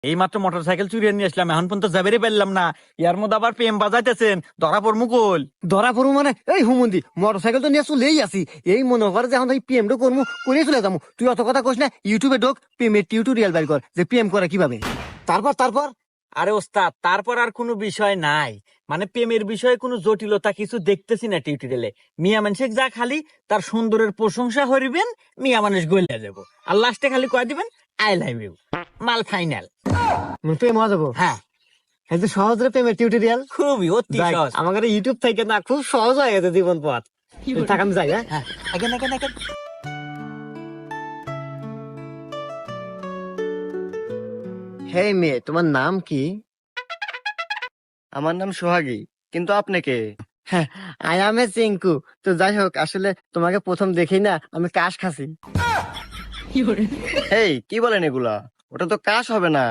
এই মাত্র মোটরসাইকেল চুরিয়ে নিয়ে আসলাম, এখন পর্যন্ত যাবেরই পারলাম না। ইয়ার মধ্যে আবার প্রেম বাজাইতেছেন, ধরা পড় মুকুল। ধরা পড়বো মানে এই হুমন্দি মোটরসাইকেল তো নিয়ে চলেই আসি, এই মনে কর যে এখন এই পিএমটা করবো করে চলে যাবো। তুই অত কথা কইস না, ইউটিউবে ঢোক, প্রেমের টিউটোরিয়াল বের কর যে পিএম করে কিভাবে। তারপর আরে ওস্তাদ, তারপর আর কোনো বিষয় নাই, মানে প্রেমের বিষয়ে কোনো জটিলতা কিছু দেখতেছি না টিউটোরিয়ালে। মিয়া মানুষ যা খালি তার সুন্দরের প্রশংসা করিবেন, মিয়া মানুষ গলিয়া যাব, আর লাস্টে খালি কয়ে দিবেন আই লাভ ইউ, মাল ফাইনাল। প্রেম হওয়া যাবো। হ্যাঁ, এই যে সহজ রে প্রেমের টিউটোরিয়াল, খুবই অতি সহজ। আমাদের ইউটিউব থেকে না খুব সহজ হয়ে গেছে জীবন পথ। থাক আমি যাই। হ্যাঁ, হ্যাঁ, again. হে মেয়ে, তোমার নাম কি? আমার নাম সোহাগী, কিন্তু আপনি কে? I M A Chinku. তো যাই হোক, আসলে তোমাকে প্রথম দেখেই না আমি কাশ খাসি। এই কি বলেন এগুলা? ওটা তো কাশ হবে না,